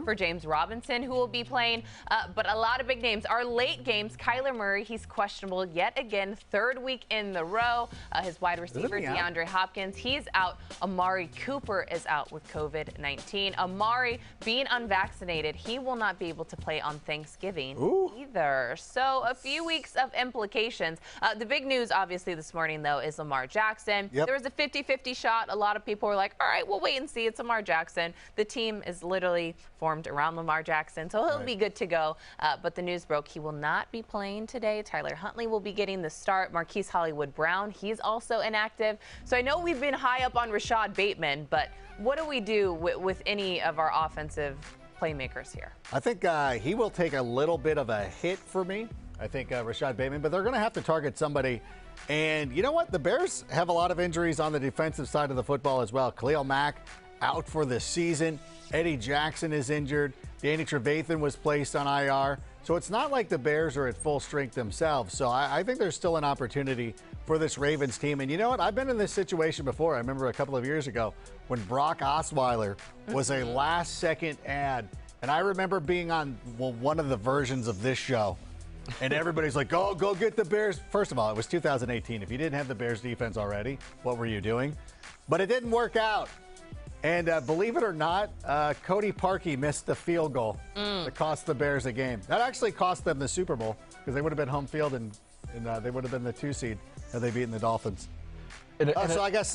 for James Robinson, who will be playing. But a lot of big names. Our late games, Kyler Murray, he's questionable yet again, third week in the row. His wide receiver, DeAndre Hopkins, he's out. Amari Cooper is out with COVID-19. Amari, being unvaccinated, he will not be able to play on Thanksgiving either. So a few weeks of implications. The big news, obviously, this morning, though, is Lamar Jackson. There was a 50-50 shot. A lot of people were like, all right, we'll wait and see. It's Lamar Jackson. The team is literally formed around Lamar Jackson, so he'll be good to go. But the news broke he will not be playing today. Tyler Huntley will be getting the start. Marquise Hollywood-Brown, he's also inactive. So I know we've been high up on Rashad Bateman, but what do we do with any of our offensive playmakers here? I think he will take a little bit of a hit for me. I think Rashad Bateman, but they're going to have to target somebody. And you know what? The Bears have a lot of injuries on the defensive side of the football as well. Khalil Mack out for the season. Eddie Jackson is injured. Danny Trevathan was placed on IR. So it's not like the Bears are at full strength themselves. So I think there's still an opportunity for this Ravens team. And you know what? I've been in this situation before. I remember a couple of years ago when Brock Osweiler was a last-second ad. And I remember being on one of the versions of this show. And everybody's like, go get the Bears. First of all, it was 2018. If you didn't have the Bears defense already, what were you doing? But it didn't work out. And believe it or not, Cody Parkey missed the field goal that cost the Bears a game. That actually cost them the Super Bowl because they would have been home field and they would have been the 2 seed had they beaten the Dolphins. So I guess,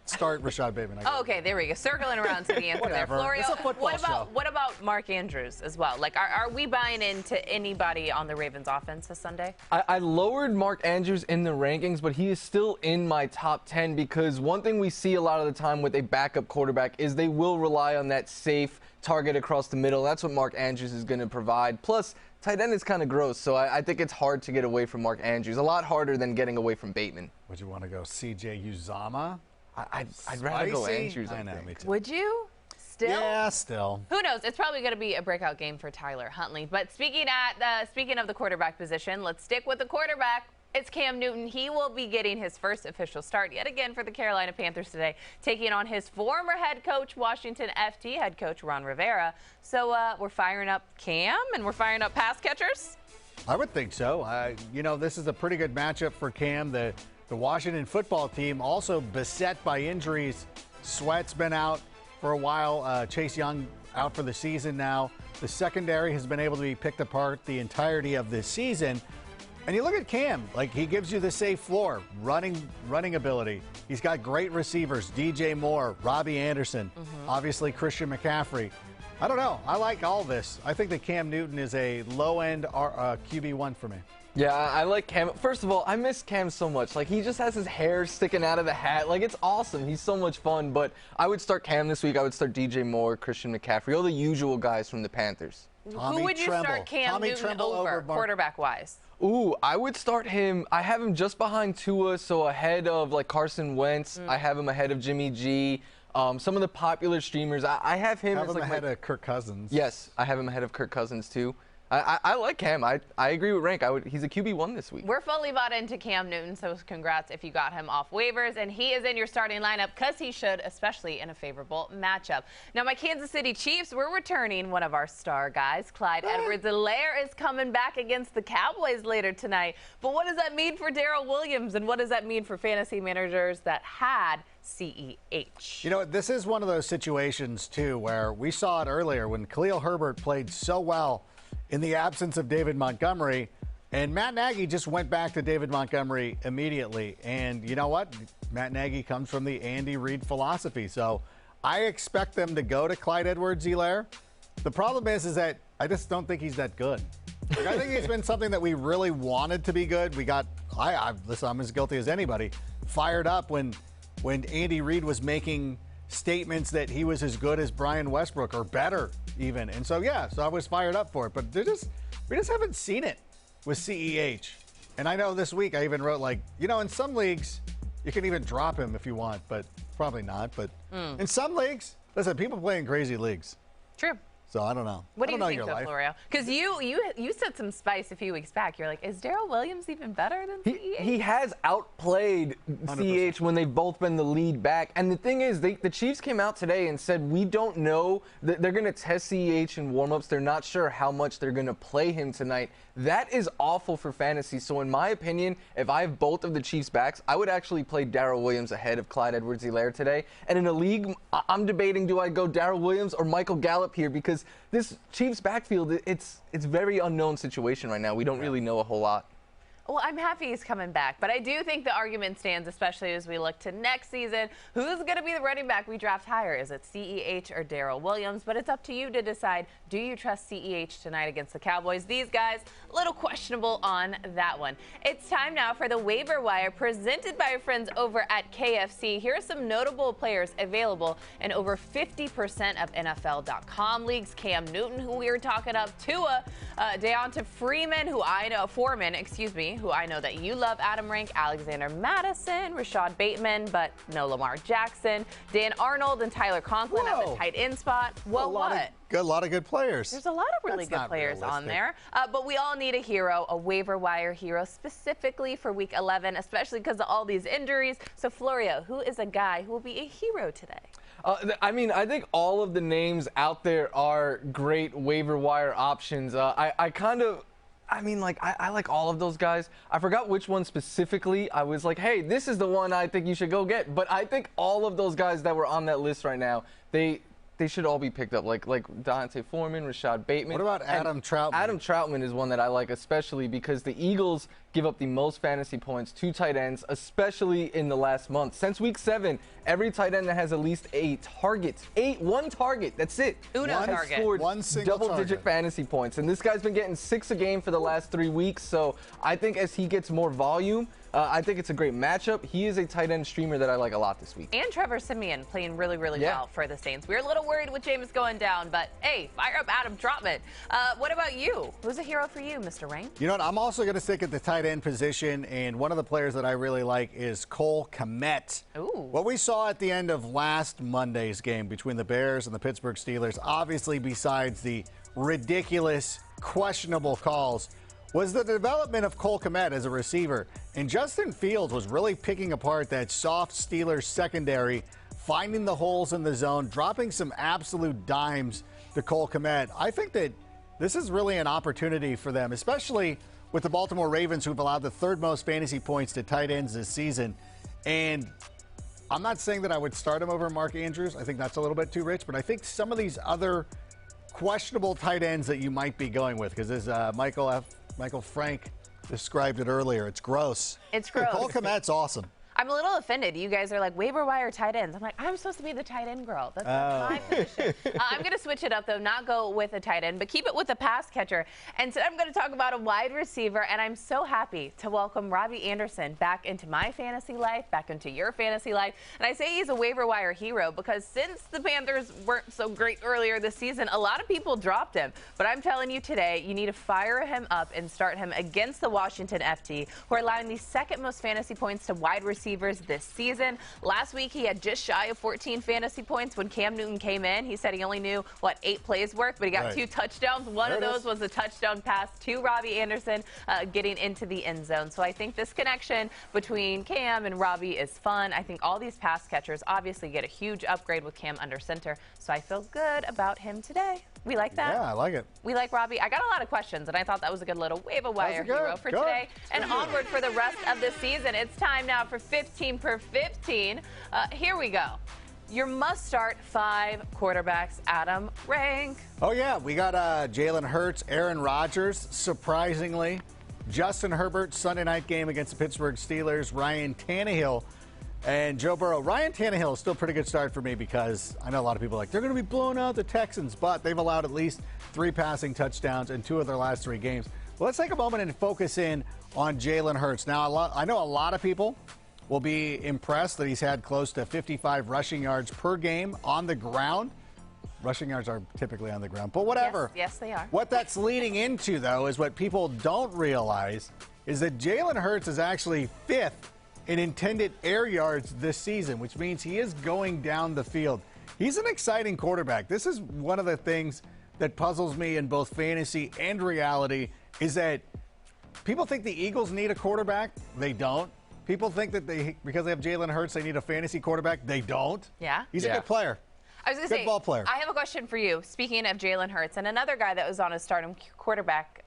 start Rashad Bateman. Okay, there we go. Circling around to the answer there. Florio, it's a football show. What about Mark Andrews as well? Are we buying into anybody on the Ravens offense this Sunday? I lowered Mark Andrews in the rankings, but he is still in my top 10 because one thing we see a lot of the time with a backup quarterback is they will rely on that safe target across the middle. That's what Mark Andrews is going to provide. Plus, tight end is kind of gross, so I think it's hard to get away from Mark Andrews. A lot harder than getting away from Bateman. Would you want to go C.J. Uzama? I'd rather go Andrews. I know, me too. Would you? Still? Yeah, still. Who knows? It's probably going to be a breakout game for Tyler Huntley. But speaking of the quarterback position, let's stick with the quarterback. It's Cam Newton. He will be getting his first official start yet again for the Carolina Panthers today, taking on his former head coach, Washington FT head coach Ron Rivera. So we're firing up Cam and we're firing up pass catchers? I would think so. This is a pretty good matchup for Cam. The Washington football team also beset by injuries. Sweat's been out for a while. Chase Young out for the season now. The secondary has been able to be picked apart the entirety of this season. And you look at Cam, he gives you the safe floor, running ability. He's got great receivers, DJ Moore, Robbie Anderson, obviously Christian McCaffrey. I don't know. I like all this. I think that Cam Newton is a low-end QB1 for me. Yeah, I like Cam. First of all, I miss Cam so much. He just has his hair sticking out of the hat. It's awesome. He's so much fun. But I would start Cam this week. I would start DJ Moore, Christian McCaffrey, all the usual guys from the Panthers. Who would you start Cam Newton over quarterback-wise? Ooh, I would start him. I have him just behind Tua, so ahead of Carson Wentz. I have him ahead of Jimmy G. Some of the popular streamers, I have him as ahead of Kirk Cousins. Yes, I have him ahead of Kirk Cousins too. I like Cam. I agree with Rank. He's a QB1 this week. We're fully bought into Cam Newton, so congrats if you got him off waivers. And he is in your starting lineup because he should, especially in a favorable matchup. Now, my Kansas City Chiefs, we're returning one of our star guys. Clyde Edwards-Helaire is coming back against the Cowboys later tonight. But what does that mean for Darrell Williams, and what does that mean for fantasy managers that had CEH? This is one of those situations, too, where we saw it earlier when Khalil Herbert played so well in the absence of David Montgomery, and Matt Nagy just went back to David Montgomery immediately. And you know what? Matt Nagy comes from the Andy Reid philosophy. So I expect them to go to Clyde Edwards-Helaire. The problem is that I just don't think he's that good. I think he's been something that we really wanted to be good. Listen, I'm as guilty as anybody, fired up when Andy Reid was making statements that he was as good as Brian Westbrook or better even. And so I was fired up for it. But we just haven't seen it with CEH. And I know this week I even wrote in some leagues you can even drop him if you want, but probably not. But in some leagues, listen, people play in crazy leagues. True. So I don't know. What do you think, your though, life. Florio? Because you said some spice a few weeks back. You're like, is Darrell Williams even better than CEH? He has outplayed 100%. CEH when they've both been the lead back. And the thing is, the Chiefs came out today and said, we don't know. They're going to test CEH in warmups. They're not sure how much they're going to play him tonight. That is awful for fantasy. So in my opinion, if I have both of the Chiefs backs, I would actually play Darrell Williams ahead of Clyde Edwards-Helaire today. And in a league, I'm debating, do I go Darrell Williams or Michael Gallup here? Because this Chiefs backfield, it's very unknown situation right now. We don't really know a whole lot. Well, I'm happy he's coming back, but I do think the argument stands, especially as we look to next season. Who's going to be the running back we draft higher? Is it CEH or Darrell Williams? But it's up to you to decide, do you trust CEH tonight against the Cowboys? These guys, a little questionable on that one. It's time now for the waiver wire presented by our friends over at KFC. Here are some notable players available in over 50% of NFL.com leagues. Cam Newton, who we were talking about, Tua, Deontay Foreman, who I know that you love, Adam Rank, Alexander Madison, Rashad Bateman, but no Lamar Jackson, Dan Arnold, and Tyler Conklin at the tight end spot. Well, what? A lot of good players. There's a lot of really good players on there. But we all need a hero, a waiver wire hero, specifically for Week 11, especially because of all these injuries. So, Florio, who is a guy who will be a hero today? I think all of the names out there are great waiver wire options. I like all of those guys. I forgot which one specifically. I was like, hey, this is the one I think you should go get. But I think all of those guys that were on that list right now, they should all be picked up. Like Deontay Foreman, Rashad Bateman. What about Adam Troutman? Adam Troutman is one that I like, especially because the Eagles give up the most fantasy points to tight ends, especially in the last month. Since Week 7, every tight end that has at least one target, that's it. Has scored one single double-digit fantasy points. And this guy's been getting 6 a game for the last 3 weeks. So I think as he gets more volume, I think it's a great matchup. He is a tight end streamer that I like a lot this week. And Trevor Simeon playing really well for the Saints. We were a little worried with James going down, but hey, fire up Adam Troutman. What about you? Who's a hero for you, Mr. Rank? You know what? I'm also going to stick at the tight end position, and one of the players that I really like is Cole Comet. Ooh. What we saw at the end of last Monday's game between the Bears and the Pittsburgh Steelers, obviously besides the ridiculous, questionable calls, was the development of Cole Komet as a receiver. And Justin Fields was really picking apart that soft Steelers secondary, finding the holes in the zone, dropping some absolute dimes to Cole Komet. I think that this is really an opportunity for them, especially with the Baltimore Ravens, who've allowed the third most fantasy points to tight ends this season. And I'm not saying that I would start him over Mark Andrews. I think that's a little bit too rich, but I think some of these other questionable tight ends that you might be going with, because as Michael Frank described it earlier, it's gross. It's gross. Cole Komet's awesome. I'm a little offended. You guys are like, waiver wire tight ends. I'm like, I'm supposed to be the tight end girl. That's my position. I'm going to switch it up, though, not go with a tight end, but keep it with a pass catcher. And today I'm going to talk about a wide receiver, and I'm so happy to welcome Robbie Anderson back into my fantasy life, back into your fantasy life. And I say he's a waiver wire hero because since the Panthers weren't so great earlier this season, a lot of people dropped him. But I'm telling you today, you need to fire him up and start him against the Washington FT, who are allowing the second most fantasy points to wide receivers this season. Last week, he had just shy of 14 fantasy points when Cam Newton came in. He said he only knew, 8 plays worth, but he got 2 touchdowns. One of those was a touchdown pass to Robbie Anderson getting into the end zone. So I think this connection between Cam and Robbie is fun. I think all these pass catchers obviously get a huge upgrade with Cam under center. So I feel good about him today. We like that. Yeah, I like it. We like Robbie. I got a lot of questions, and I thought that was a good little waiver wire hero for today. And onward for the rest of the season. It's time now for 15 per 15. Here we go. Your must-start 5 quarterbacks, Adam Rank. Oh, yeah. We got Jalen Hurts, Aaron Rodgers, surprisingly. Justin Herbert, Sunday night game against the Pittsburgh Steelers. Ryan Tannehill and Joe Burrow. Ryan Tannehill is still a pretty good start for me because I know a lot of people are like, they're going to be blowing out the Texans, but they've allowed at least 3 passing touchdowns in 2 of their last 3 games. Well, let's take a moment and focus in on Jalen Hurts. Now, I know a lot of people will be impressed that he's had close to 55 rushing yards per game on the ground. Rushing yards are typically on the ground, but whatever. Yes, they are. What that's leading into, though, is what people don't realize is that Jalen Hurts is actually 5th in intended air yards this season, which means he is going down the field. He's an exciting quarterback. This is one of the things that puzzles me in both fantasy and reality is that people think the Eagles need a quarterback. They don't. People think that because they have Jalen Hurts, they need a fantasy quarterback. They don't. Yeah. He's a good player. I was going to say, ball player. I have a question for you. Speaking of Jalen Hurts and another guy that was on a stardom quarterback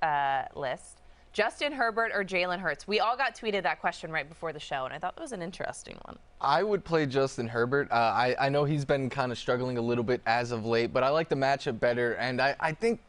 list, Justin Herbert or Jalen Hurts? We all got tweeted that question right before the show, and I thought it was an interesting one. I would play Justin Herbert. I know he's been kind of struggling a little bit as of late, but I like the matchup better, and I think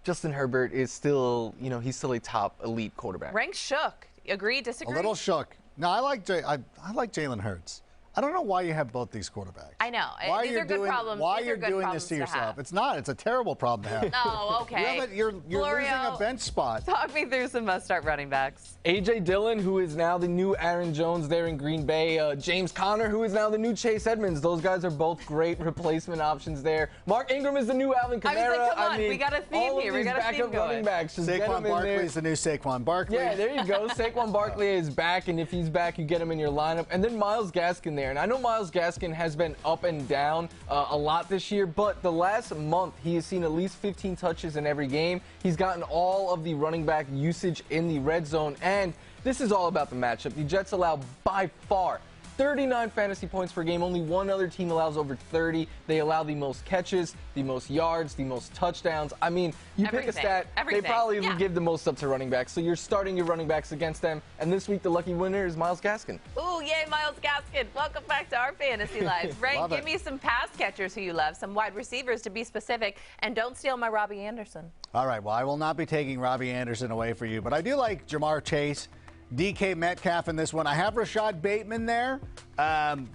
Justin Herbert is still, he's still a top elite quarterback. Rank shook. Agree, disagree? A little shook. No, I like Jalen Hurts. I don't know why you have both these quarterbacks. I know. These are good problems. Why you're doing this to yourself? It's not. It's a terrible problem to have. Oh, okay. You're losing a bench spot. Talk me through some must-start running backs. A.J. Dillon, who is now the new Aaron Jones there in Green Bay. James Conner, who is now the new Chase Edmonds. Those guys are both great replacement options there. Mark Ingram is the new Alvin Kamara. I was like, come on, we got a theme here. We got a theme going. Running backs, Saquon Barkley is the new Saquon Barkley. Yeah, there you go. Saquon Barkley is back, and if he's back, you get him in your lineup. And then Myles Gaskin there. And I know Myles Gaskin has been up and down a lot this year, but the last month he has seen at least 15 touches in every game. He's gotten all of the running back usage in the red zone, and this is all about the matchup. The Jets allow by far 39 fantasy points per game. Only one other team allows over 30. They allow the most catches, the most yards, the most touchdowns. I mean, you pick a stat, they probably give the most up to running backs. So you're starting your running backs against them. And this week, the lucky winner is Myles Gaskin. Ooh, yay, Myles Gaskin. Welcome back to our fantasy lives. Ray, give me some pass catchers who you love, some wide receivers to be specific, and don't steal my Robbie Anderson. All right, well, I will not be taking Robbie Anderson away for you, but I do like Jamar Chase, DK Metcalf in this one. I have Rashad Bateman there.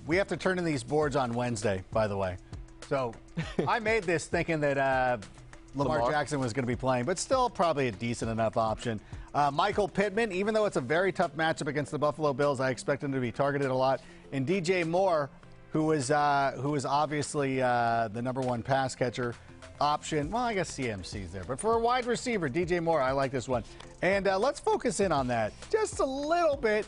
We have to turn in these boards on Wednesday, by the way. So I made this thinking that Lamar Jackson was going to be playing, but still probably a decent enough option. Michael Pittman, even though it's a very tough matchup against the Buffalo Bills, I expect him to be targeted a lot. And DJ Moore, who is obviously the #1 pass catcher option. Well, I guess CMC's there. But for a wide receiver, DJ Moore, I like this one. And let's focus in on that just a little bit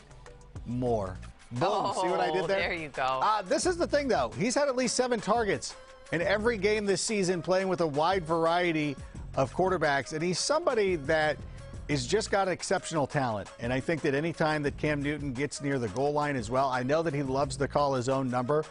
more. Boom. See what I did there? There you go. This is the thing, though. He's had at least 7 targets in every game this season, playing with a wide variety of quarterbacks. And he's somebody that is just got exceptional talent. And I think that any time that Cam Newton gets near the goal line as well, I know that he loves to call his own number.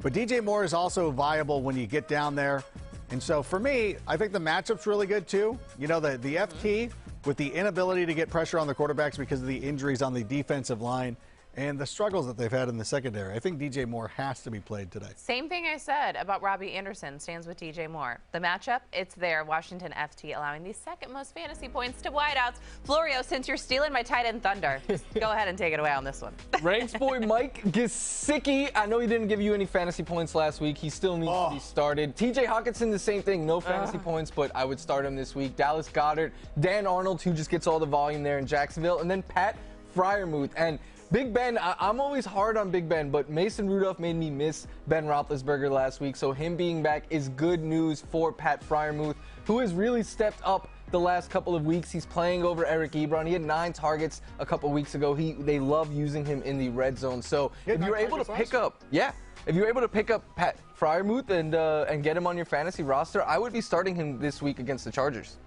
But DJ Moore is also viable when you get down there. And so for me, I think the matchup's really good too. You know, the FT with the inability to get pressure on the quarterbacks because of the injuries on the defensive line and the struggles that they've had in the secondary. I think DJ Moore has to be played today. Same thing I said about Robbie Anderson stands with DJ Moore. The matchup, it's there. Washington FT allowing the second most fantasy points to wideouts. Florio, since you're stealing my tight end thunder, go ahead and take it away on this one. Ranks boy Mike Gesicki. I know he didn't give you any fantasy points last week. He still needs to be started. TJ Hawkinson, the same thing. No fantasy points, but I would start him this week. Dallas Goedert, Dan Arnold, who just gets all the volume there in Jacksonville, and then Pat Freiermuth. And Big Ben, I'm always hard on Big Ben, but Mason Rudolph made me miss Ben Roethlisberger last week, so him being back is good news for Pat Freiermuth, who has really stepped up the last couple of weeks. He's playing over Eric Ebron. He had 9 targets a couple weeks ago. They love using him in the red zone. So if you're able to pick up, if you're able to pick up Pat Freiermuth and get him on your fantasy roster, I would be starting him this week against the Chargers.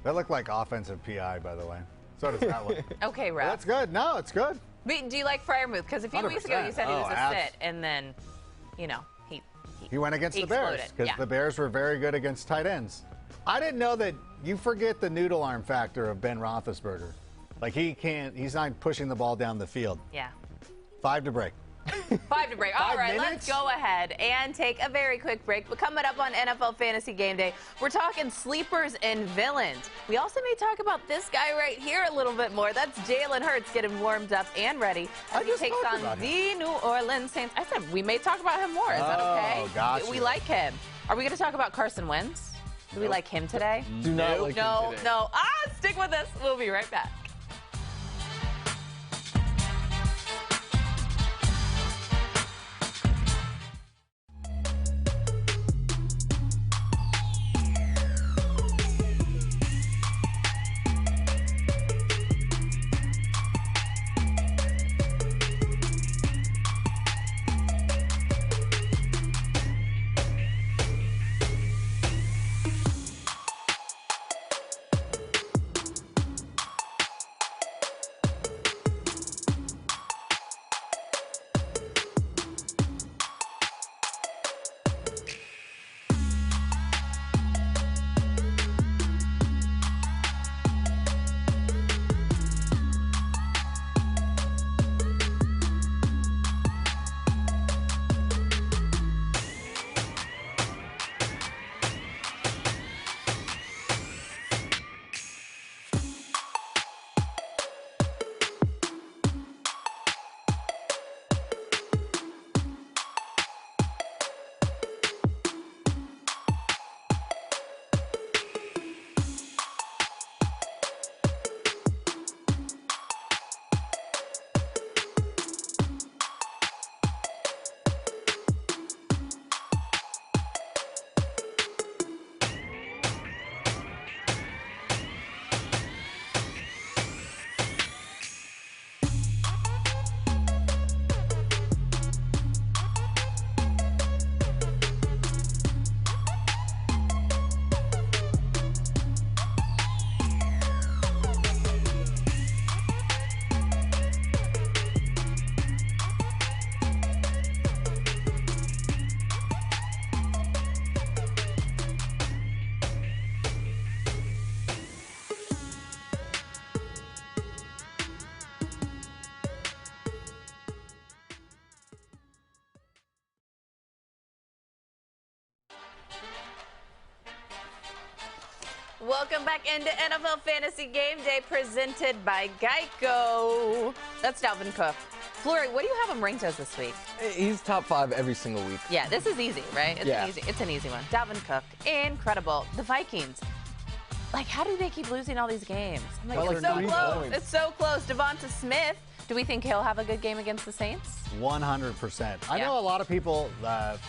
That looked like offensive PI, by the way. So does that one. Okay, Rob. That's good. No, it's good. But do you like Freiermuth? Because a few weeks ago you said he was a sit, and then, he went against the Bears because the Bears were very good against tight ends. I didn't know that you forget the noodle arm factor of Ben Roethlisberger. Like he's not pushing the ball down the field. Yeah. 5 to break. 5 to break. All right, let's go ahead and take a very quick break. But coming up on NFL Fantasy Game Day, we're talking sleepers and villains. We also may talk about this guy right here a little bit more. That's Jalen Hurts getting warmed up and ready as he takes on the New Orleans Saints. I said we may talk about him more. Is that okay? Gotcha. We like him. Are we going to talk about Carson Wentz? Do we like him today? Do not like him today. No. Stick with us. We'll be right back. Welcome back into NFL Fantasy Game Day presented by Geico. That's Dalvin Cook. Flory, what do you have him ranked as this week? He's top 5 every single week. Yeah, this is easy, right? It's an easy one. Dalvin Cook, incredible. The Vikings. Like, how do they keep losing all these games? I'm like, it's so close. It's so close. Devonta Smith. Do we think he'll have a good game against the Saints? 100%. I know a lot of people,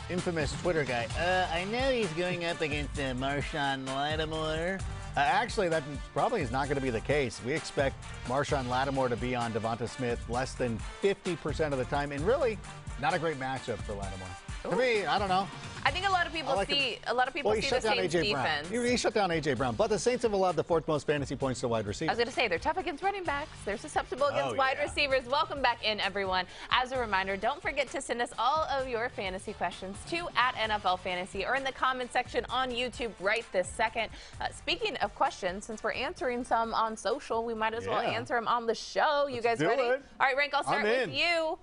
infamous Twitter guy, I know he's going up against Marshawn Lattimore. Actually, that probably is not going to be the case. We expect Marshawn Lattimore to be on Devonta Smith less than 50% of the time, and really not a great matchup for Lattimore. To me, I don't know. I think a lot of people see the Saints defense. He shut down A.J. Brown, but the Saints have allowed the 4th most fantasy points to wide receivers. I was going to say, they're tough against running backs. They're susceptible against wide receivers. Welcome back in, everyone. As a reminder, don't forget to send us all of your fantasy questions to @NFL Fantasy or in the comment section on YouTube right this second. Speaking of questions, since we're answering some on social, we might as well answer them on the show. You guys ready? All right, Rank, I'll start with you.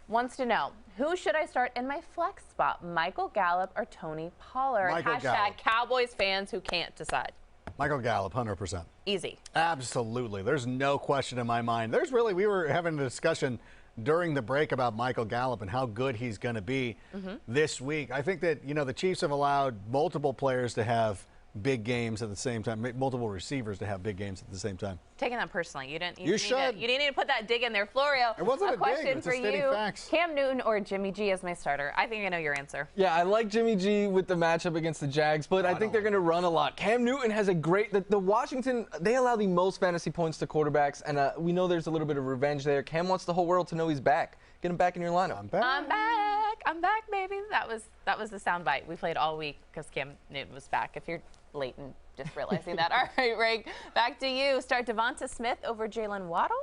Wants to know, who should I start in my flex spot, Michael Gallup or Tony Pollard? Gallup. Cowboys fans who can't decide. Michael Gallup, 100%. Easy. Absolutely. There's no question in my mind. We were having a discussion during the break about Michael Gallup and how good he's going to be this week. I think that, the Chiefs have allowed multiple players to have big games at the same time, multiple receivers to have big games at the same time. Taking that personally. You didn't You need to put that dig in there. Florio, it wasn't a question dig. It's for a steady you. Facts. Cam Newton or Jimmy G as my starter? I think I know your answer. Yeah, I like Jimmy G with the matchup against the Jags, but I think they're going to run a lot. Cam Newton has a great – the Washington, they allow the most fantasy points to quarterbacks, and we know there's a little bit of revenge there. Cam wants the whole world to know he's back. Get him back in your lineup. I'm back. I'm back, baby. That was the soundbite we played all week because Cam Newton was back. If you're late and just realizing that. All right, Ray, back to you. Start Devonta Smith over Jalen Waddle?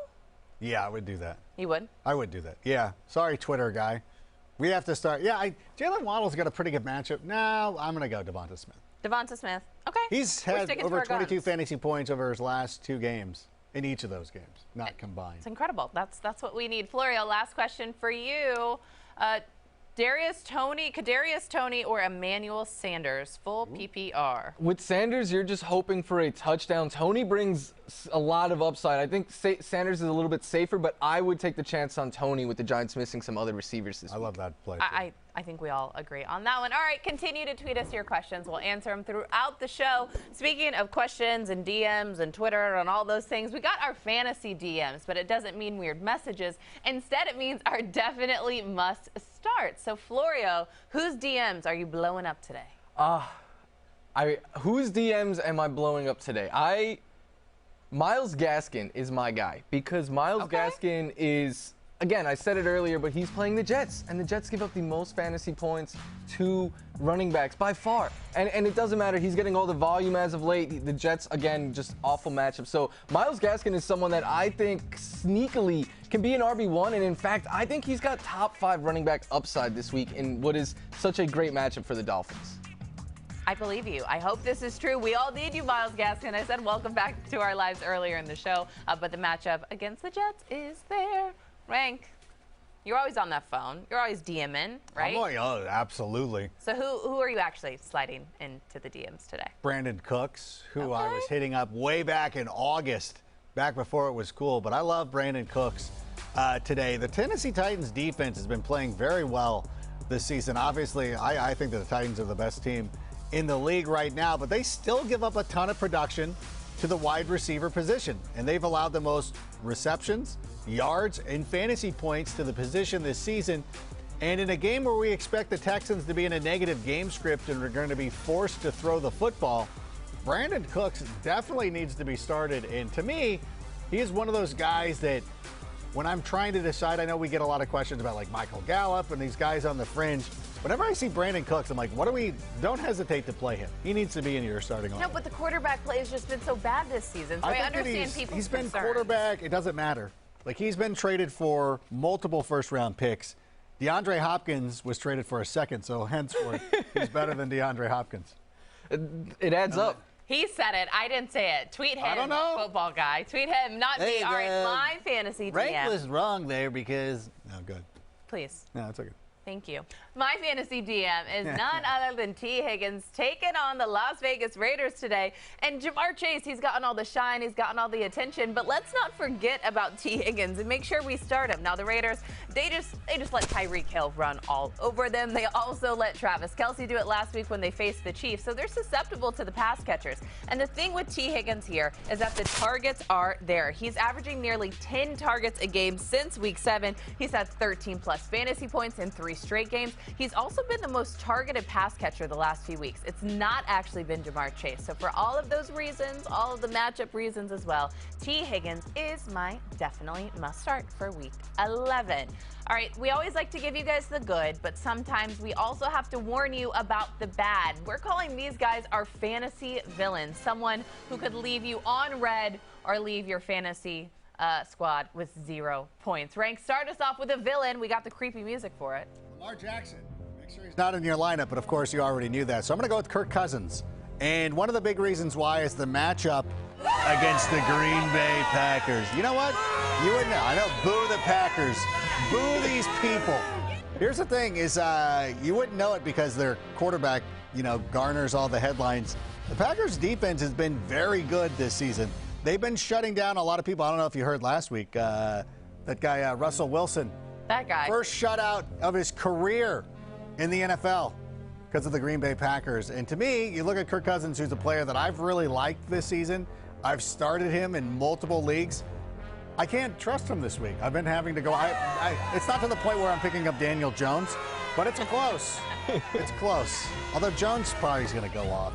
Yeah, I would do that. You would? I would do that. Yeah. Sorry, Twitter guy. We have to start. Yeah, Jalen Waddle's got a pretty good matchup. No, I'm going to go Devonta Smith. Devonta Smith. Okay. He's had over 22 fantasy points over his last 2 games. In each of those games, not combined. It's incredible. That's what we need. Florio, last question for you. Kadarius Toney or Emmanuel Sanders, full PPR? With Sanders, you're just hoping for a touchdown. Toney brings a lot of upside. I think Sanders is a little bit safer, but I would take the chance on Toney with the Giants missing some other receivers this week. I love that play. I think we all agree on that one. All right, continue to tweet us your questions. We'll answer them throughout the show. Speaking of questions and DMs and Twitter and all those things, we got our fantasy DMs, but it doesn't mean weird messages. Instead, it means our definitely must start. So, Florio, whose DMs are you blowing up today? Whose DMs am I blowing up today? Miles Gaskin is my guy because Miles Gaskin is, again, I said it earlier, but he's playing the Jets, and the Jets give up the most fantasy points to running backs by far. And it doesn't matter. He's getting all the volume as of late. The Jets, again, just awful matchup. So Miles Gaskin is someone that I think sneakily can be an RB1, and in fact, I think he's got top 5 running back upside this week in what is such a great matchup for the Dolphins. I believe you. I hope this is true. We all need you, Miles Gaskin. I said welcome back to our lives earlier in the show, but the matchup against the Jets is there. Rank, you're always on that phone. You're always DMing, right? Absolutely. So who are you actually sliding into the DMs today? Brandon Cooks, who I was hitting up way back in August, back before it was cool. But I love Brandon Cooks today. The Tennessee Titans defense has been playing very well this season. Obviously, I think that the Titans are the best team in the league right now, but they still give up a ton of production to the wide receiver position, and they've allowed the most receptions, yards, and fantasy points to the position this season. And in a game where we expect the Texans to be in a negative game script and are going to be forced to throw the football, Brandon Cooks definitely needs to be started. And to me, he is one of those guys that when I'm trying to decide, I know we get a lot of questions about like Michael Gallup and these guys on the fringe. Whenever I see Brandon Cooks, I'm like, don't hesitate to play him. He needs to be in your starting lineup. No, but the quarterback play has just been so bad this season. So I understand people's He's been concerns. quarterback. It doesn't matter. Like, he's been traded for multiple first-round picks. Deandre Hopkins was traded for a second, so henceforth, he's better than Deandre Hopkins. It adds up. He said it. I didn't say it. Tweet him, I don't know. football guy. Tweet him, not me. All right, my fantasy DM. Rank was wrong there because – no, good. Please. No, it's okay. Thank you. My fantasy DM is none other than T. Higgins taking on the Las Vegas Raiders today. And Jamar Chase, he's gotten all the shine, he's gotten all the attention, but let's not forget about T. Higgins and make sure we start him. Now the Raiders, they just let Tyreek Hill run all over them. They also let Travis Kelce do it last week when they faced the Chiefs, so they're susceptible to the pass catchers. And the thing with T. Higgins here is that the targets are there. He's averaging nearly 10 targets a game since week 7. He's had 13 plus fantasy points in 3 straight games. He's also been the most targeted pass catcher the last few weeks. It's not actually been Jamar Chase. So for all of those reasons, all of the matchup reasons as well, T. Higgins is my definitely must start for week 11. All right, we always like to give you guys the good, but sometimes we also have to warn you about the bad. We're calling these guys our fantasy villains, someone who could leave you on red or leave your fantasy squad with 0 points. Rank, start us off with a villain. We got the creepy music for it. Lamar Jackson. Make sure he's not in your lineup, but of course you already knew that. So I'm going to go with Kirk Cousins. And one of the big reasons why is the matchup against the Green Bay Packers. You know what? You wouldn't know. I know, boo the Packers. Boo these people. Here's the thing is you wouldn't know it because their quarterback, garners all the headlines. The Packers defense has been very good this season. They've been shutting down a lot of people. I don't know if you heard last week, that guy, Russell Wilson. That guy. First shutout of his career in the NFL because of the Green Bay Packers. And to me, you look at Kirk Cousins, who's a player that I've really liked this season. I've started him in multiple leagues. I can't trust him this week. I've been having to go. It's not to the point where I'm picking up Daniel Jones, but it's close. It's close. Although Jones probably is going to go off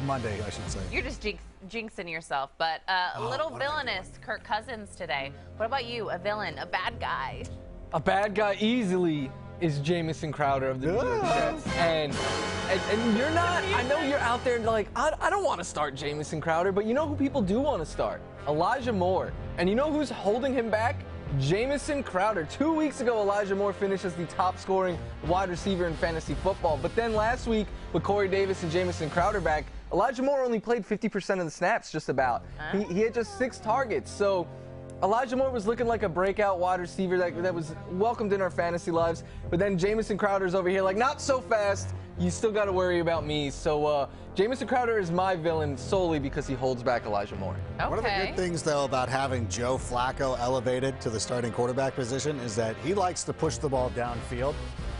Monday, I should say. You're just jinxing yourself, but a little villainous Kirk Cousins today. What about you? A villain, a bad guy? A bad guy easily is Jamison Crowder of the New York Jets. And you're not, I know you're out there like, I don't want to start Jamison Crowder, but you know who people do want to start? Elijah Moore. And you know who's holding him back? Jamison Crowder. 2 weeks ago, Elijah Moore finished as the top scoring wide receiver in fantasy football. But then last week, with Corey Davis and Jamison Crowder back, Elijah Moore only played 50% of the snaps, just about. He had just 6 targets. So Elijah Moore was looking like a breakout wide receiver that was welcomed in our fantasy lives. But then Jamison Crowder's over here like, not so fast. You still got to worry about me. So Jamison Crowder is my villain solely because he holds back Elijah Moore. Okay. One of the good things, though, about having Joe Flacco elevated to the starting quarterback position is that he likes to push the ball downfield.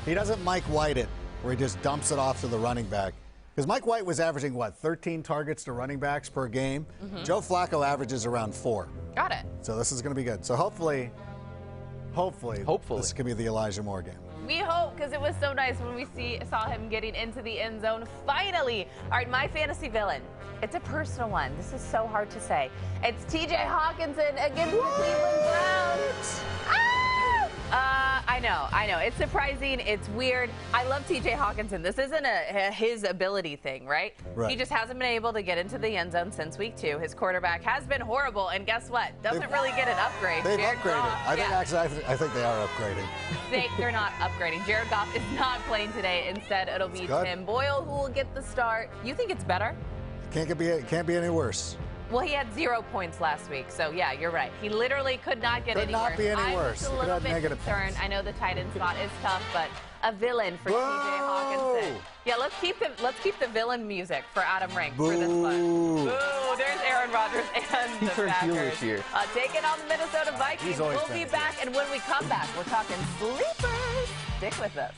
He doesn't Mike White it, where he just dumps it off to the running back. Because Mike White was averaging, 13 targets to running backs per game? Joe Flacco averages around 4. Got it. So this is going to be good. So hopefully, this could be the Elijah Moore game. We hope, because it was so nice when we saw him getting into the end zone finally. All right, my fantasy villain. It's a personal one. This is so hard to say. It's TJ Hawkinson against the Cleveland Browns. I know. It's surprising. It's weird. I love TJ Hawkinson. This isn't his ability thing, right? He just hasn't been able to get into the end zone since week 2. His quarterback has been horrible, and guess what? Doesn't really get an upgrade. They've Jared upgraded. Goff, I think they are upgrading. They're not upgrading. Jared Goff is not playing today. Instead, it'll be Tim Boyle who will get the start. You think it's better? Can't be any worse. Well, he had 0 points last week, so yeah, you're right. He literally could not get any worse. Could not be any worse. I'm a little bit concerned. I know the tight end spot is tough, but a villain for TJ Hawkinson. Yeah, let's keep the villain music for Adam Rank for this one. Boo! There's Aaron Rodgers and the Packers. Taking on the Minnesota Vikings. We'll be back, and when we come back, we're talking sleepers. Stick with us.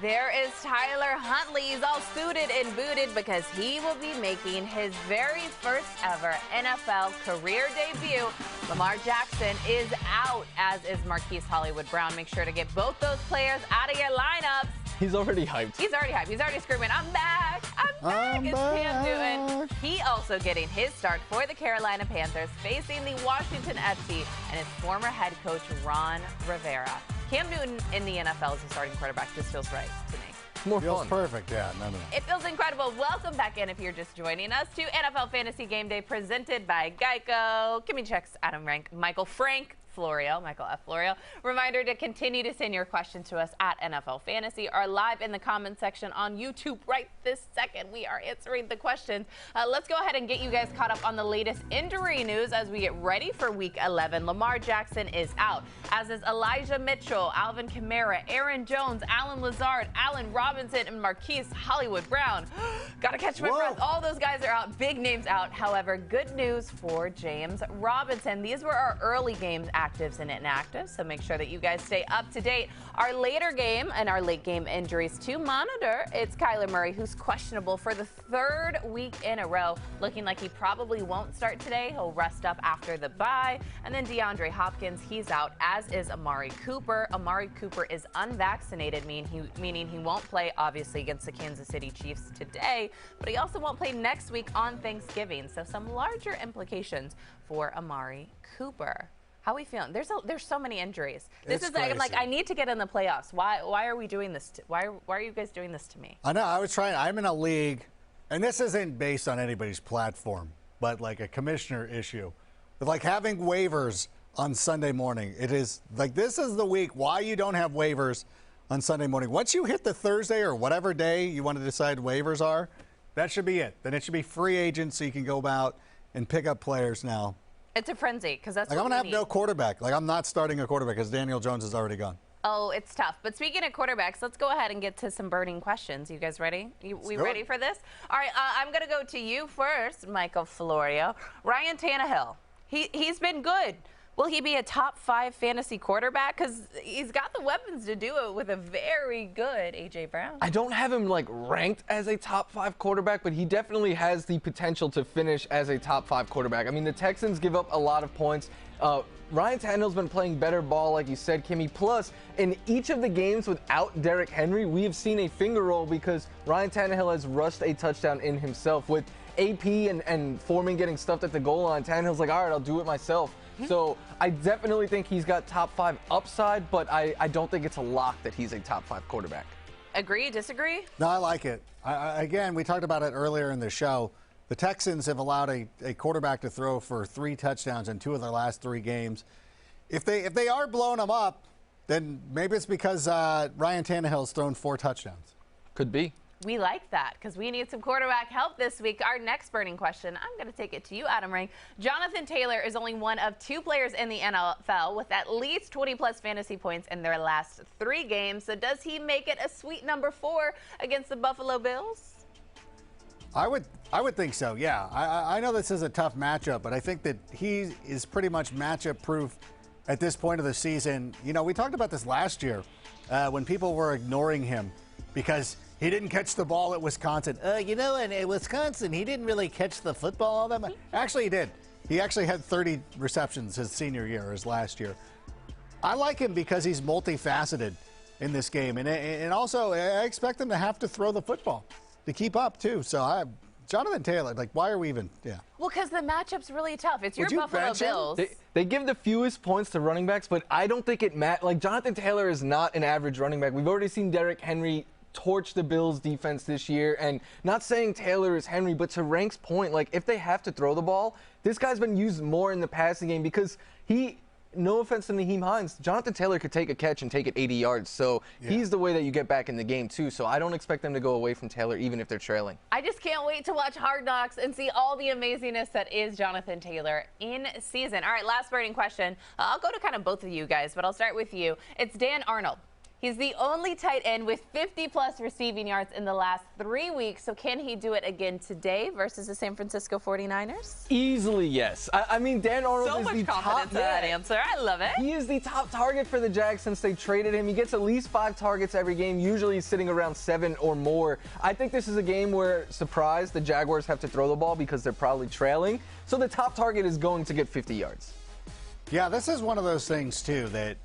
There is Tyler Huntley. He's all suited and booted because he will be making his very first ever NFL career debut. Lamar Jackson is out, as is Marquise Hollywood Brown. Make sure to get both those players out of your lineups. He's already hyped. He's already hyped. He's already screaming, I'm back. I'm back. It's Cam Newton. He also getting his start for the Carolina Panthers, facing the Washington FC and his former head coach, Ron Rivera. Cam Newton in the NFL as a starting quarterback just feels right to me. More feels fun. Perfect, yeah. No. It feels incredible. Welcome back in if you're just joining us to NFL Fantasy Game Day presented by Geico. Give me checks, Adam Rank, Michael Frank. Michael F. Florio. Reminder to continue to send your questions to us at NFL Fantasy or live in the comment section on YouTube right this second. We are answering the questions. Let's go ahead and get you guys caught up on the latest injury news as we get ready for Week 11. Lamar Jackson is out, as is Elijah Mitchell, Alvin Kamara, Aaron Jones, Allen Lazard, Allen Robinson, and Marquise Hollywood Brown. Gotta catch my breath. All those guys are out. Big names out. However, good news for James Robinson. These were our early games actives and inactives, so make sure that you guys stay up to date. Our later game and our late game injuries to monitor. It's Kyler Murray, who's questionable for the third week in a row, looking like he probably won't start today. He'll rest up after the bye. And then Deandre Hopkins, he's out, as is Amari Cooper. Amari Cooper is unvaccinated, meaning he won't play, obviously, against the Kansas City Chiefs today, but he also won't play next week on Thanksgiving. So some larger implications for Amari Cooper. How are we feeling? There's so many injuries. This is like, I'm like, I need to get in the playoffs. Why are we doing this? Why are you guys doing this to me? I know. I'm in a league, and this isn't based on anybody's platform, but like a commissioner issue. But like having waivers on Sunday morning. It is like, this is the week why you don't have waivers on Sunday morning. Once you hit the Thursday or whatever day you want to decide waivers are, that should be it. Then it should be free agents so you can go about and pick up players now. It's a frenzy, because that's like, I'm going to have no quarterback. Like, I'm not starting a quarterback because Daniel Jones is already gone. Oh, it's tough. But speaking of quarterbacks, let's go ahead and get to some burning questions. You guys ready? We ready for this? All right, I'm going to go to you first, Michael Florio. Ryan Tannehill, he's been good. Will he be a top 5 fantasy quarterback? Because he's got the weapons to do it with a very good A.J. Brown. I don't have him like ranked as a top 5 quarterback, but he definitely has the potential to finish as a top 5 quarterback. I mean, the Texans give up a lot of points. Ryan Tannehill's been playing better ball, like you said, Kimmy. Plus, in each of the games without Derrick Henry, we have seen a finger roll because Ryan Tannehill has rushed a touchdown in himself. With AP and Foreman getting stuffed at the goal line, Tannehill's like, all right, I'll do it myself. So I definitely think he's got top 5 upside, but I don't think it's a lock that he's a top 5 quarterback. Agree? Disagree? No, I like it. Again, we talked about it earlier in the show. The Texans have allowed a quarterback to throw for 3 touchdowns in 2 of their last 3 games. If they are blowing them up, then maybe it's because Ryan Tannehill's thrown 4 touchdowns. Could be. We like that because we need some quarterback help this week. Our next burning question, I'm going to take it to you, Adam Ring. Jonathan Taylor is only one of 2 players in the NFL with at least 20-plus fantasy points in their last 3 games. So does he make it a sweet number 4 against the Buffalo Bills? I would think so, yeah. I know this is a tough matchup, but I think that he is pretty much matchup proof at this point of the season. You know, we talked about this last year when people were ignoring him because he didn't catch the ball at Wisconsin. You know, and at Wisconsin, he didn't really catch the football all that much. Actually, he did. He actually had 30 receptions his senior year, his last year. I like him because he's multifaceted in this game. And also, I expect him to have to throw the football to keep up, too. So, Jonathan Taylor, like, why are we even, yeah. Well, because the matchup's really tough. It's your Buffalo Bills. They give the fewest points to running backs, but I don't think it matters. Like, Jonathan Taylor is not an average running back. We've already seen Derrick Henry torch the Bills defense this year, and not saying Taylor is Henry, but to Rank's point, like, if they have to throw the ball, this guy's been used more in the passing game because no offense to Nyheim Hines, Jonathan Taylor could take a catch and take it 80 yards, so he's the way that you get back in the game too, so I don't expect them to go away from Taylor even if they're trailing. I just can't wait to watch Hard Knocks and see all the amazingness that is Jonathan Taylor in season. All right, last burning question. I'll go to kind of both of you guys, but I'll start with you. It's Dan Arnold. He's the only tight end with 50-plus receiving yards in the last 3 weeks. So can he do it again today versus the San Francisco 49ers? Easily, yes. I mean, Dan Arnold so is much the confidence top. in that answer. I love it. He is the top target for the Jags since they traded him. He gets at least 5 targets every game. Usually he's sitting around 7 or more. I think this is a game where, surprise, the Jaguars have to throw the ball because they're probably trailing. So the top target is going to get 50 yards. Yeah, this is one of those things, too, that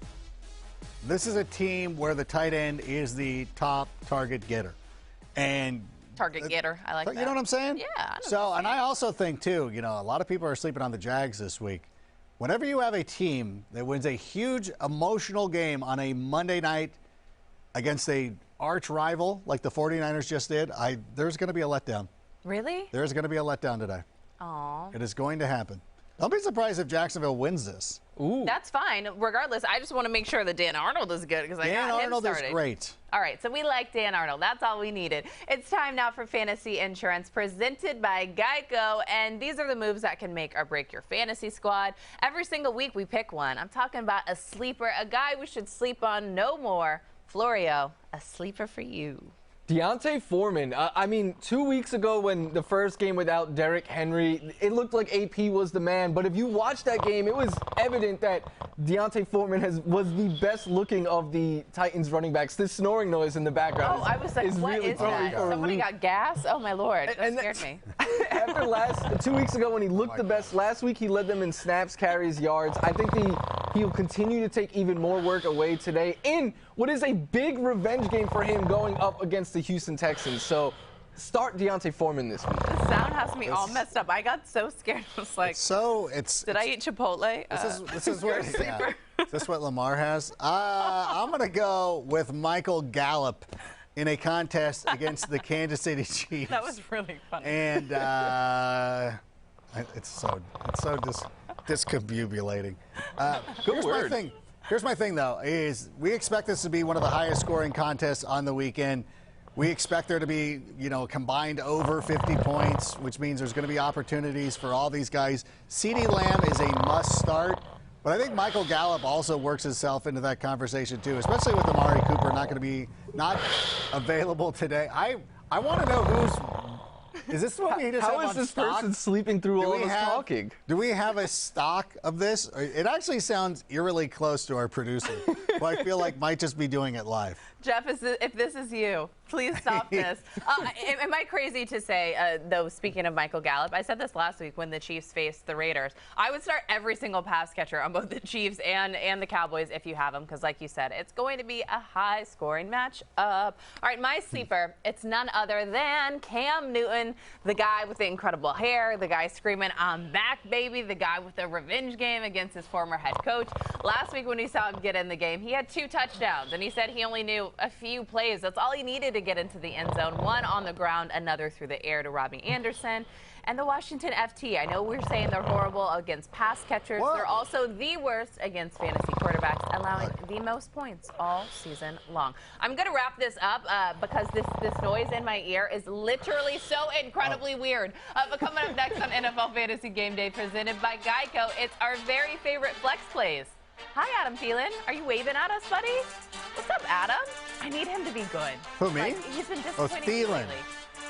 this is a team where the tight end is the top target getter. And target getter, I like that. You know what I'm saying? Yeah. So, and I also think, too, you know, a lot of people are sleeping on the Jags this week. Whenever you have a team that wins a huge emotional game on a Monday night against a arch rival like the 49ers just did, there's going to be a letdown. Really? There's going to be a letdown today. Aw. It is going to happen. Don't be surprised if Jacksonville wins this. Ooh. That's fine. Regardless, I just want to make sure that Dan Arnold is good because I got him started. Dan Arnold is great. All right, so we like Dan Arnold. That's all we needed. It's time now for Fantasy Insurance presented by Geico, and these are the moves that can make or break your fantasy squad. Every single week we pick one. I'm talking about a sleeper, a guy we should sleep on no more. Florio, a sleeper for you. Deontay Foreman, I mean, 2 weeks ago when the first game without Derrick Henry, it looked like AP was the man. But if you watch that game, it was evident that Deontay Foreman was the best looking of the Titans running backs. This snoring noise in the background I was like, what really is that? Somebody got gas? Oh, my Lord. That scared me. After 2 weeks ago when he looked the best, last week he led them in snaps, carries, yards. I think he'll continue to take even more work away today in what is a big revenge game for him going up against the Houston Texans. So start Deontay Foreman this week. The sound has me all messed up. I got so scared. I was like, did I eat Chipotle? This is what, yeah. Is this what Lamar has? I'm going to go with Michael Gallup in a contest against the Kansas City Chiefs. That was really funny. And it's so discombobulating. Here's my thing, though, is we expect this to be one of the highest scoring contests on the weekend. We expect there to be, combined over 50 points, which means there's going to be opportunities for all these guys. CeeDee Lamb is a must start, but I think Michael Gallup also works himself into that conversation, too, especially with Amari Cooper not available today. I want to know is this what we just have on stock? How is this person sleeping through all this talking? Do we have a stock of this? It actually sounds eerily close to our producer, who I feel like might just be doing it live. Jeff, if this is you, please stop this. Am I crazy to say, though, speaking of Michael Gallup, I said this last week when the Chiefs faced the Raiders, I would start every single pass catcher on both the Chiefs and the Cowboys if you have them, because like you said, it's going to be a high-scoring match up. All right, my sleeper, it's none other than Cam Newton, the guy with the incredible hair, the guy screaming, "I'm back, baby," the guy with the revenge game against his former head coach. Last week when we saw him get in the game, he had 2 touchdowns, and he said he only knew a few plays. That's all he needed to get into the end zone. One on the ground, another through the air to Robbie Anderson. And the Washington FT, I know we're saying they're horrible against pass catchers. Whoa. They're also the worst against fantasy quarterbacks, allowing the most points all season long. I'm going to wrap this up because this noise in my ear is literally so incredibly weird. But coming up next on NFL Fantasy Game Day presented by Geico, it's our very favorite flex plays. Hi, Adam Thielen. Are you waving at us, buddy? What's up, Adam? I need him to be good. Who, me? He's been disappointing Thielen. lately.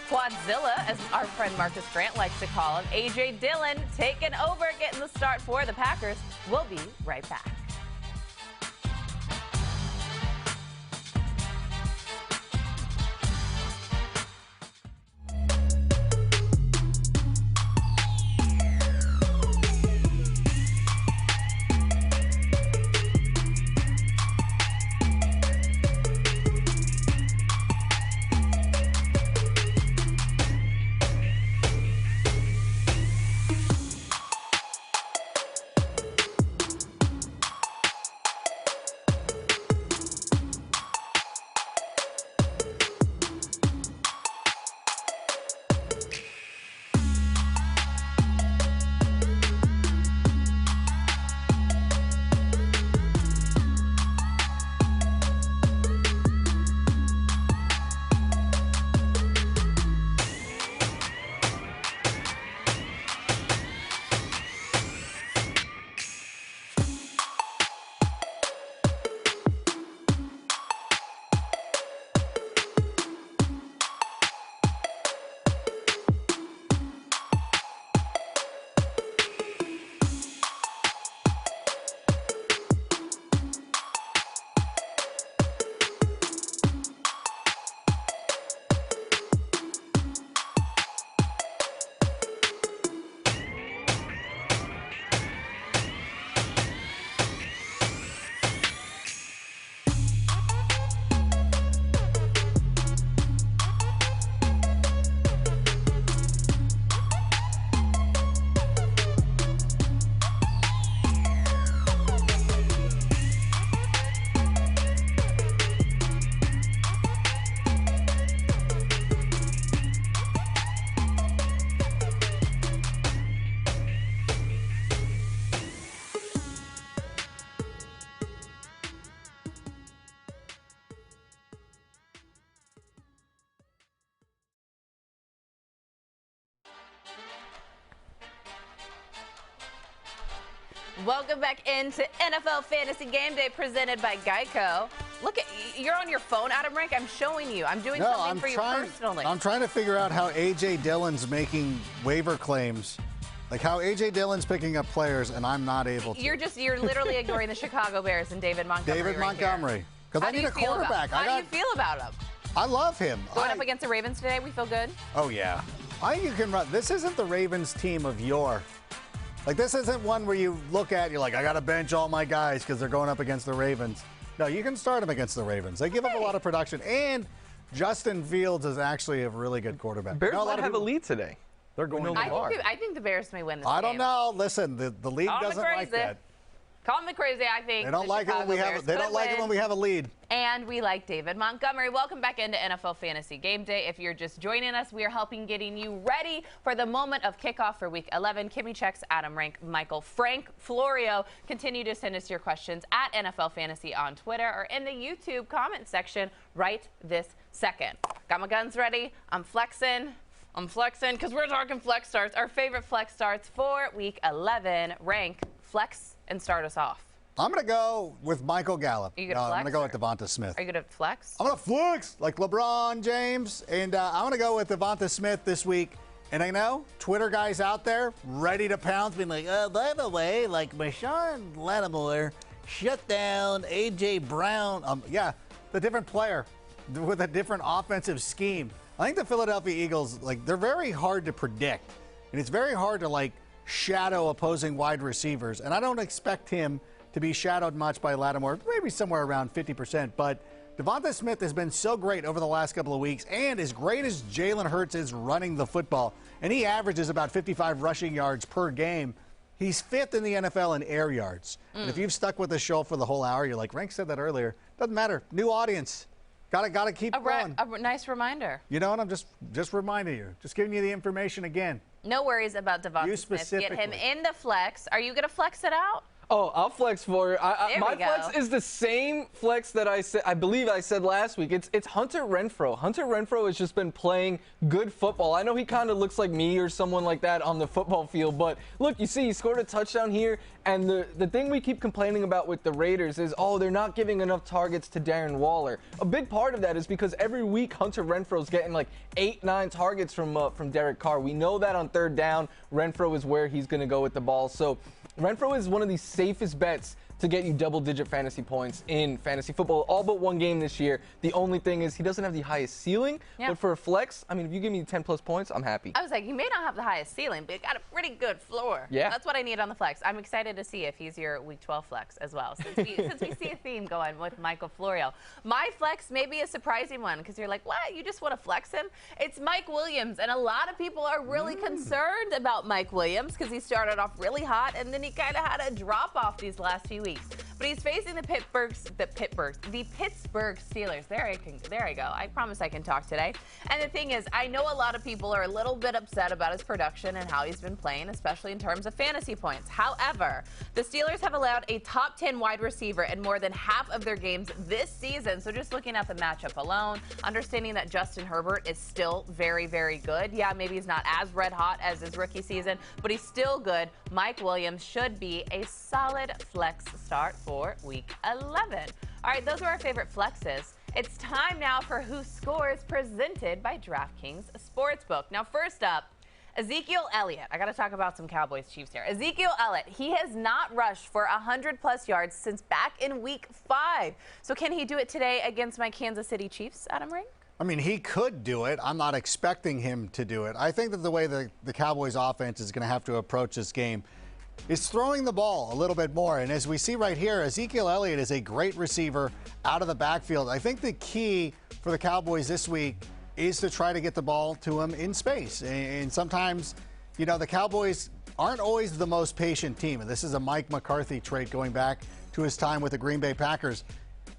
Quadzilla, as our friend Marcus Grant likes to call him. A.J. Dillon taking over, getting the start for the Packers. We'll be right back. Welcome back into NFL Fantasy Game Day presented by Geico. Look, you're on your phone, Adam Rank. I'm showing you. I'm doing something for you personally. I'm trying to figure out how A.J. Dillon's making waiver claims. Like how A.J. Dillon's picking up players and I'm not able to. You're literally ignoring the Chicago Bears and David Montgomery. David Montgomery. Because I need a quarterback. How do you feel about him? I love him. Going up against the Ravens today, we feel good? Oh, yeah. I think you can run. This isn't the Ravens team of yore. Like, this isn't one where you look at, you're like, I got to bench all my guys because they're going up against the Ravens. No, you can start them against the Ravens. They give up a lot of production. And Justin Fields is actually a really good quarterback. Bears might have a lead today. They're going to I think the Bears may win this game. I don't know. Listen, the league doesn't like that. Call me crazy, I think. They don't like it when we have. They don't like it when we have a lead. And we like David Montgomery. Welcome back into NFL Fantasy Game Day. If you're just joining us, we are helping getting you ready for the moment of kickoff for Week 11. Kimmy Checks, Adam Rank, Michael, Frank, Florio. Continue to send us your questions at NFL Fantasy on Twitter or in the YouTube comment section right this second. Got my guns ready. I'm flexing because we're talking flex starts. Our favorite flex starts for Week 11. Rank, flex, and start us off. I'm going to go with Michael Gallup. Are you going to flex? I'm going to go with Devonta Smith. Are you going to flex? I'm going to flex like LeBron James. And I'm going to go with Devonta Smith this week. And I know Twitter guys out there ready to pounce, being like, by the way, like Marshawn Lattimore shut down A.J. Brown. Yeah, the different player with a different offensive scheme. I think the Philadelphia Eagles, like, they're very hard to predict. And it's very hard to, like, shadow opposing wide receivers. And I don't expect him to be shadowed much by Lattimore, maybe somewhere around 50%. But Devonta Smith has been so great over the last couple of weeks, and as great as Jalen Hurts is running the football, and he averages about 55 rushing yards per game, he's fifth in the NFL in air yards. And if you've stuck with the show for the whole hour, you're like, Rank said that earlier, doesn't matter. New audience. Gotta keep going. A nice reminder. You know what? I'm just reminding you. Just giving you the information again. No worries about Devonta Smith. Get him in the flex. Are you going to flex it out? Oh, I'll flex for you. My flex is the same flex that I believe I said last week. It's Hunter Renfrow. Hunter Renfrow has just been playing good football. I know he kind of looks like me or someone like that on the football field, but look, you see he scored a touchdown here, and the thing we keep complaining about with the Raiders is, they're not giving enough targets to Darren Waller. A big part of that is because every week Hunter Renfrow's getting like 8-9 targets from Derek Carr. We know that on third down, Renfrow is where he's going to go with the ball. So Renfrow is one of the safest bets to get you double-digit fantasy points in fantasy football, all but one game this year. The only thing is he doesn't have the highest ceiling, but for a flex, I mean, if you give me 10-plus points, I'm happy. I was like, he may not have the highest ceiling, but he got a pretty good floor. Yeah. That's what I need on the flex. I'm excited to see if he's your Week 12 flex as well, since we see a theme going with Michael Florio. My flex may be a surprising one, because you're like, what? You just want to flex him? It's Mike Williams, and a lot of people are really concerned about Mike Williams, because he started off really hot, and then he kind of had a drop-off these last few weeks. But he's facing the Pittsburgh Steelers. There I go. I promise I can talk today. And the thing is, I know a lot of people are a little bit upset about his production and how he's been playing, especially in terms of fantasy points. However, the Steelers have allowed a top 10 wide receiver in more than half of their games this season. So just looking at the matchup alone, understanding that Justin Herbert is still very, very good. Yeah, maybe he's not as red hot as his rookie season, but he's still good. Mike Williams should be a solid flex start for Week 11. All right, those are our favorite flexes. It's time now for Who Scores, presented by DraftKings Sportsbook. Now, first up, Ezekiel Elliott. I got to talk about some Cowboys Chiefs here. Ezekiel Elliott, he has not rushed for 100-plus yards since back in Week 5. So can he do it today against my Kansas City Chiefs, Adam Ring? I mean, he could do it. I'm not expecting him to do it. I think that the way the Cowboys offense is going to have to approach this game is throwing the ball a little bit more. And as we see right here, Ezekiel Elliott is a great receiver out of the backfield. I think the key for the Cowboys this week is to try to get the ball to him in space. And sometimes, the Cowboys aren't always the most patient team. And this is a Mike McCarthy trait going back to his time with the Green Bay Packers.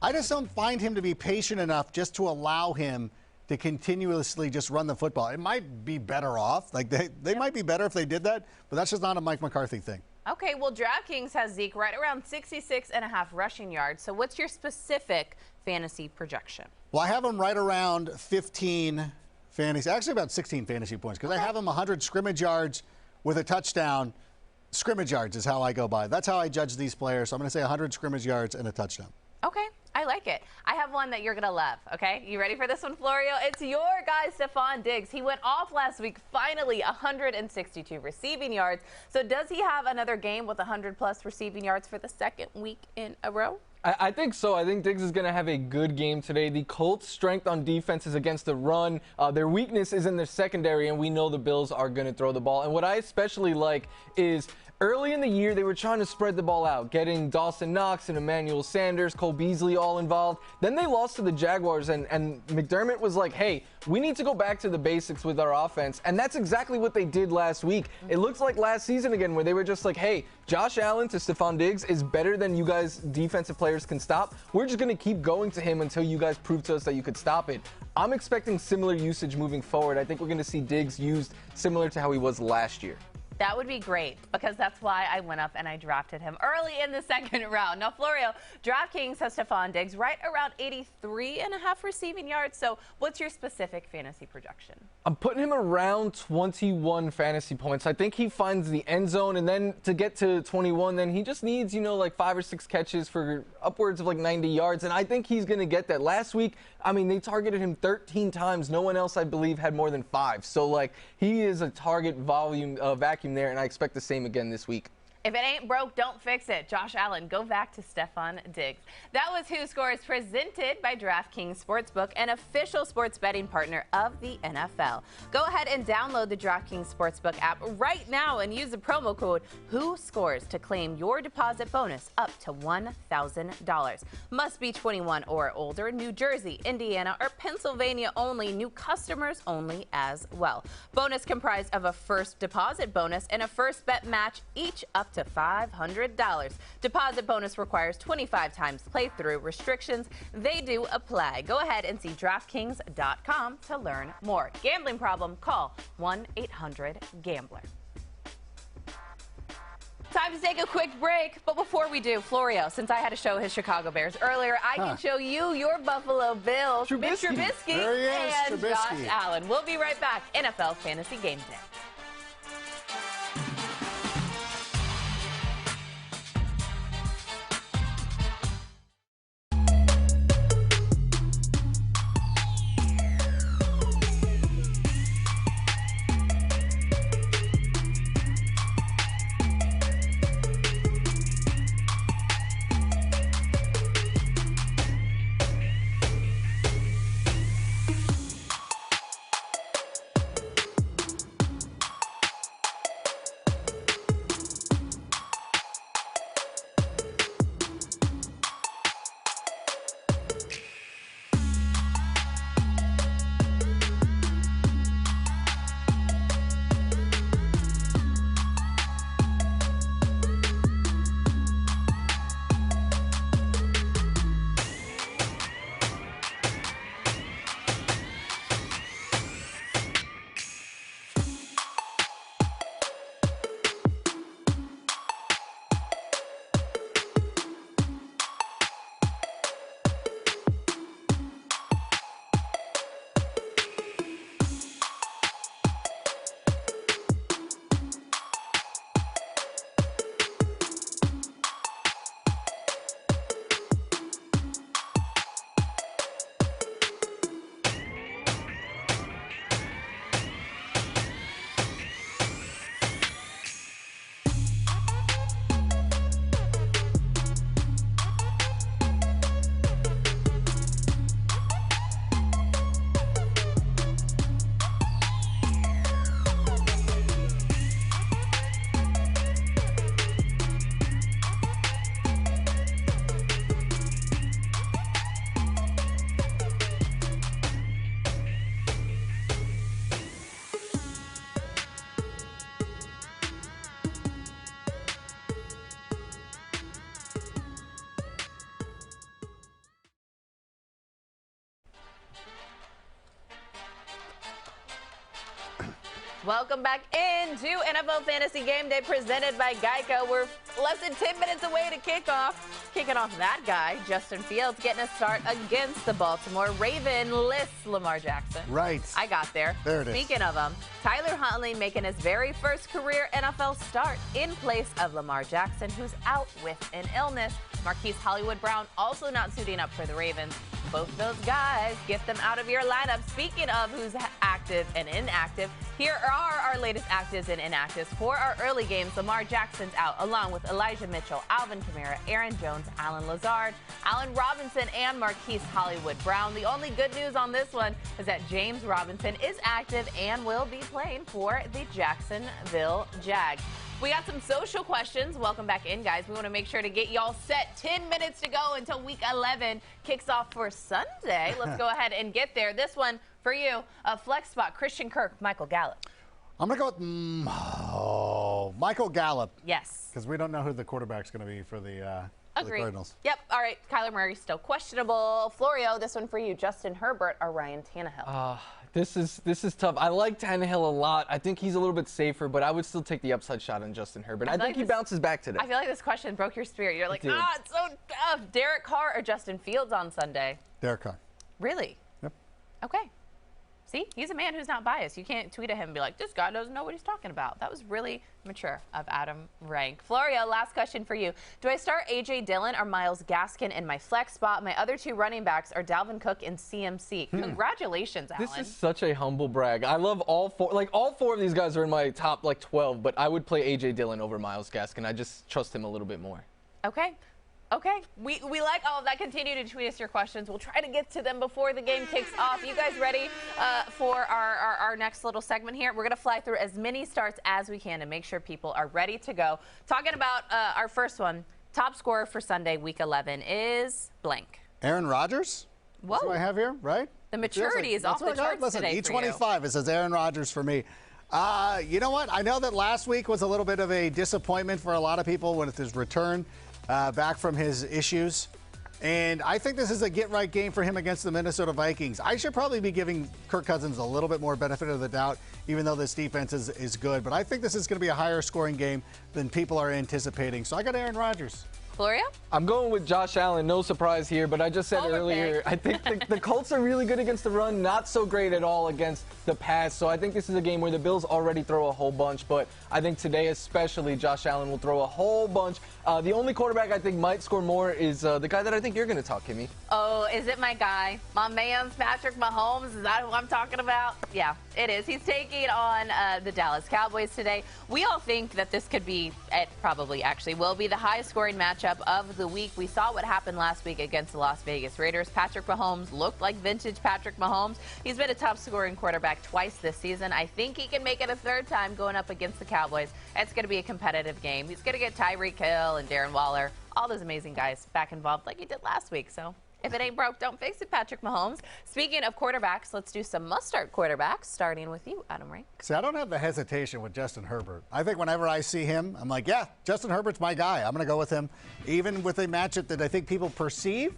I just don't find him to be patient enough just to allow him to continuously just run the football. It might be better off. Like they might be better if they did that, but that's just not a Mike McCarthy thing. Okay, well, DraftKings has Zeke right around 66.5 rushing yards. So what's your specific fantasy projection? Well, I have him right around 15 fantasy, actually about 16 fantasy points, because I have him 100 scrimmage yards with a touchdown. Scrimmage yards is how I go by. That's how I judge these players. So I'm going to say 100 scrimmage yards and a touchdown. Okay, I like it. I have one that you're going to love, okay? You ready for this one, Florio? It's your guy, Stefan Diggs. He went off last week, finally 162 receiving yards. So does he have another game with 100-plus receiving yards for the second week in a row? I think so. I think Diggs is going to have a good game today. The Colts' strength on defense is against the run. Their weakness is in their secondary, and we know the Bills are going to throw the ball. And what I especially like is early in the year, they were trying to spread the ball out, getting Dawson Knox and Emmanuel Sanders, Cole Beasley all involved. Then they lost to the Jaguars, and McDermott was like, hey, we need to go back to the basics with our offense. And that's exactly what they did last week. It looks like last season again, where they were just like, hey, Josh Allen to Stefan Diggs is better than you guys defensive players can stop. We're just going to keep going to him until you guys prove to us that you could stop it. I'm expecting similar usage moving forward. I think we're going to see Diggs used similar to how he was last year. That would be great, because that's why I went up and I drafted him early in the second round. Now, Florio, DraftKings has Stefan Diggs right around 83.5 receiving yards. So what's your specific fantasy projection? I'm putting him around 21 fantasy points. I think he finds the end zone, and then to get to 21, then he just needs, you know, like 5 or 6 catches for upwards of like 90 yards. And I think he's going to get that. Last week, I mean, they targeted him 13 times. No one else, I believe, had more than 5. So, like, he is a target volume vacuum there, and I expect the same again this week. If it ain't broke, don't fix it. Josh Allen, go back to Stefan Diggs. That was Who Scores, presented by DraftKings Sportsbook, an official sports betting partner of the NFL. Go ahead and download the DraftKings Sportsbook app right now and use the promo code Who Scores to claim your deposit bonus up to $1,000. Must be 21 or older, New Jersey, Indiana, or Pennsylvania only, new customers only as well. Bonus comprised of a first deposit bonus and a first bet match, each up to $500. Deposit bonus requires 25 times playthrough. Restrictions, they do apply. Go ahead and see DraftKings.com to learn more. Gambling problem? Call 1-800-GAMBLER. Time to take a quick break, but before we do, Florio, since I had to show his Chicago Bears earlier, I can show you your Buffalo Bills, Mitch Trubisky, and Josh Allen. We'll be right back. NFL Fantasy Game Day. Welcome back into NFL Fantasy Game Day presented by Geico. We're less than 10 minutes away to kickoff. Kicking off that guy, Justin Fields, getting a start against the Baltimore Ravens. Lamar Jackson. Right. I got there. There it is. Speaking of him, Tyler Huntley making his very first career NFL start in place of Lamar Jackson, who's out with an illness. Marquise Hollywood-Brown also not suiting up for the Ravens. Both those guys, get them out of your lineup. Speaking of who's active and inactive, here are our latest actives and inactives for our early games. Lamar Jackson's out, along with Elijah Mitchell, Alvin Kamara, Aaron Jones, Allen Lazard, Allen Robinson, and Marquise Hollywood-Brown. The only good news on this one is that James Robinson is active and will be playing for the Jacksonville Jags. We got some social questions. Welcome back in, guys. We want to make sure to get y'all set. 10 minutes to go until Week 11 kicks off for Sunday. Let's go ahead and get there. This one for you, a flex spot, Christian Kirk, Michael Gallup. I'm going to go with Michael Gallup. Yes. Because we don't know who the quarterback's going to be for the Cardinals. Yep. All right. Kyler Murray still questionable. Florio, this one for you, Justin Herbert or Ryan Tannehill. This is tough. I like Tannehill a lot. I think he's a little bit safer, but I would still take the upside shot on Justin Herbert. I think he bounces back today. I feel like this question broke your spirit. You're like, it's so tough. Derek Carr or Justin Fields on Sunday? Derek Carr. Really? Yep. Okay. See, he's a man who's not biased. You can't tweet at him and be like, this guy doesn't know what he's talking about. That was really mature of Adam Rank. Florio, last question for you. Do I start A.J. Dillon or Myles Gaskin in my flex spot? My other two running backs are Dalvin Cook and CMC. Congratulations, Alan. This is such a humble brag. I love all four. Like, all four of these guys are in my top, 12, but I would play A.J. Dillon over Myles Gaskin. I just trust him a little bit more. Okay. Okay, we like all of that. Continue to tweet us your questions. We'll try to get to them before the game kicks off. You guys ready for our next little segment here? We're going to fly through as many starts as we can to make sure people are ready to go. Talking about our first one, top scorer for Sunday, Week 11, is blank. Aaron Rodgers? Whoa. That's what I have here, right? The maturity is off the charts Listen, today E25, it says Aaron Rodgers for me. You know what? I know that last week was a little bit of a disappointment for a lot of people with his return back from his issues. And I think this is a get-right game for him against the Minnesota Vikings. I should probably be giving Kirk Cousins a little bit more benefit of the doubt, even though this defense is good. But I think this is going to be a higher-scoring game than people are anticipating. So I got Aaron Rodgers. Florio? I'm going with Josh Allen. No surprise here, but I just said earlier, I think the Colts are really good against the run, not so great at all against the pass. So I think this is a game where the Bills already throw a whole bunch, but I think today especially Josh Allen will throw a whole bunch. The only quarterback I think might score more is the guy that I think you're going to talk, Kimmy. Oh, is it my guy? My man's Patrick Mahomes? Is that who I'm talking about? Yeah, it is. He's taking on the Dallas Cowboys today. We all think that this could be, it probably actually will be the highest scoring matchup of the week. We saw what happened last week against the Las Vegas Raiders. Patrick Mahomes looked like vintage Patrick Mahomes. He's been a top scoring quarterback twice this season. I think he can make it a third time going up against the Cowboys. It's going to be a competitive game. He's going to get Tyreek Hill and Darren Waller, all those amazing guys back involved like he did last week. So if it ain't broke, don't fix it, Patrick Mahomes. Speaking of quarterbacks, let's do some must-start quarterbacks, starting with you, Adam Rank. See, I don't have the hesitation with Justin Herbert. I think whenever I see him, I'm like, yeah, Justin Herbert's my guy. I'm going to go with him, even with a matchup that I think people perceive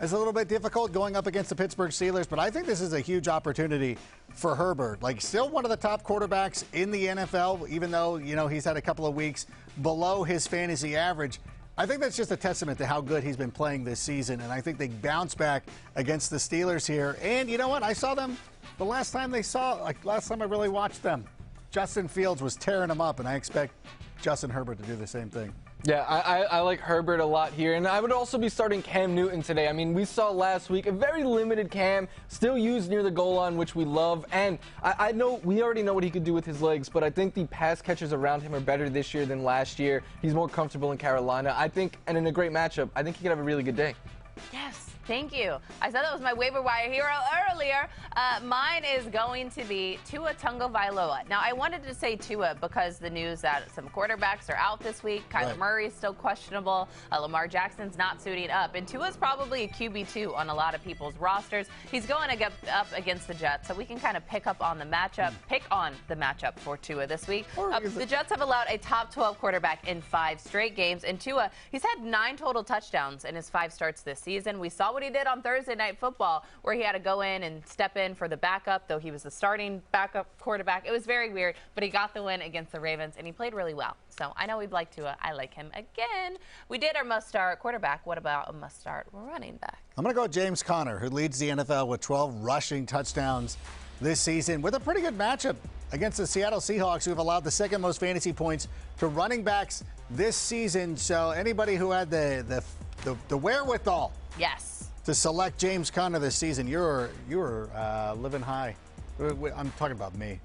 as a little bit difficult going up against the Pittsburgh Steelers. But I think this is a huge opportunity for Herbert. Like, still one of the top quarterbacks in the NFL, even though, he's had a couple of weeks below his fantasy average. I think that's just a testament to how good he's been playing this season, and I think they bounce back against the Steelers here. And you know what? I saw them the last time I really watched them. Justin Fields was tearing them up, and I expect Justin Herbert to do the same thing. Yeah, I like Herbert a lot here, and I would also be starting Cam Newton today. I mean, we saw last week a very limited Cam, still used near the goal line, which we love, and I know we already know what he could do with his legs, but I think the pass catchers around him are better this year than last year. He's more comfortable in Carolina, I think, and in a great matchup. I think he could have a really good day. Yes. Thank you. I said that was my waiver wire hero earlier. Mine is going to be Tua Tagovailoa. Now, I wanted to say Tua because the news that some quarterbacks are out this week. Kyler Murray is still questionable. Lamar Jackson's not suiting up. And Tua's probably a QB2 on a lot of people's rosters. He's going to get up against the Jets, so we can kind of pick on the matchup for Tua this week. The Jets have allowed a top 12 quarterback in 5 straight games. And Tua, he's had 9 total touchdowns in his 5 starts this season. We saw what what he did on Thursday Night Football, where he had to go in and step in for the backup, though he was the starting backup quarterback. It was very weird, but he got the win against the Ravens, and he played really well. So I know we'd like to. I like him again. We did our must-start quarterback. What about a must-start running back? I'm going to go with James Conner, who leads the NFL with 12 rushing touchdowns this season, with a pretty good matchup against the Seattle Seahawks, who have allowed the second most fantasy points to running backs this season. So anybody who had the wherewithal, yes, to select James Conner this season, you're living high. I'm talking about me.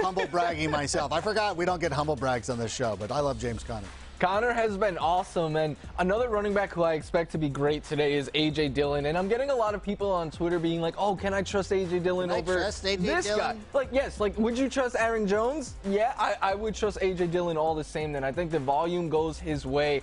Humble bragging myself. I forgot we don't get humble brags on this show, but I love James Conner. Connor has been awesome, and another running back who I expect to be great today is A.J. Dillon, and I'm getting a lot of people on Twitter being like, oh, can I trust A.J. Dillon over this guy? Like, yes, like, would you trust Aaron Jones? Yeah, I would trust A.J. Dillon all the same, then. I think the volume goes his way.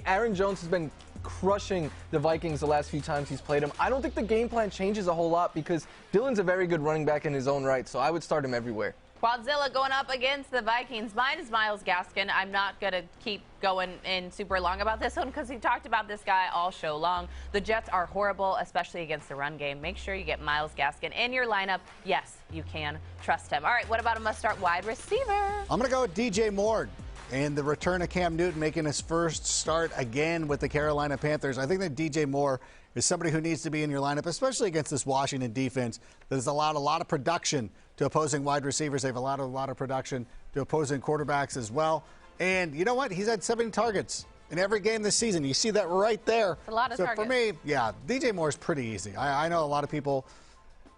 Aaron Jones has been crushing the Vikings the last few times he's played him. I don't think the game plan changes a whole lot because Dillon's a very good running back in his own right, so I would start him everywhere. Quadzilla going up against the Vikings. Mine is Myles Gaskin. I'm not going to keep going in super long about this one because we talked about this guy all show long. The Jets are horrible, especially against the run game. Make sure you get Myles Gaskin in your lineup. Yes, you can trust him. All right, what about a must-start wide receiver? I'm going to go with DJ Moore and the return of Cam Newton making his first start again with the Carolina Panthers. I think that DJ Moore is somebody who needs to be in your lineup, especially against this Washington defense that has allowed a lot of production to opposing wide receivers. They've allowed a lot of production to opposing quarterbacks as well. And you know what? He's had 70 targets in every game this season. You see that right there. It's a lot of targets. For me, yeah, DJ Moore is pretty easy. I know a lot of people,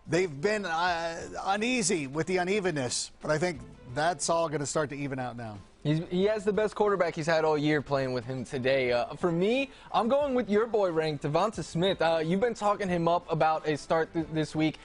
they've been uneasy with the unevenness, but I think that's all going to start to even out now. He has the best quarterback he's had all year playing with him today. For me, I'm going with your boy ranked, Devonta Smith. You've been talking him up about a start this week.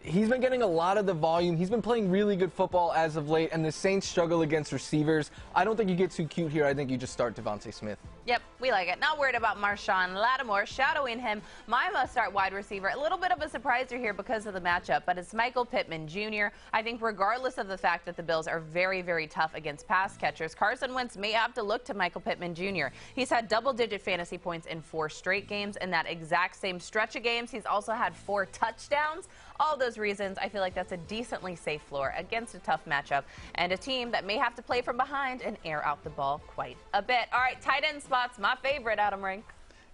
He's been getting a lot of the volume. He's been playing really good football as of late, and the Saints struggle against receivers. I don't think you get too cute here. I think you just start Devonta Smith. Yep, we like it. Not worried about Marshawn Lattimore shadowing him. My must-start wide receiver. A little bit of a surpriser here because of the matchup, but it's Michael Pittman Jr. I think regardless of the fact that the Bills are very, very tough against pass catchers, Carson Wentz may have to look to Michael Pittman Jr. He's had double-digit fantasy points in 4 straight games. In that exact same stretch of games, he's also had 4 touchdowns. All those reasons, I feel like that's a decently safe floor against a tough matchup and a team that may have to play from behind and air out the ball quite a bit. All right, tight end spots, my favorite, Adam Rink.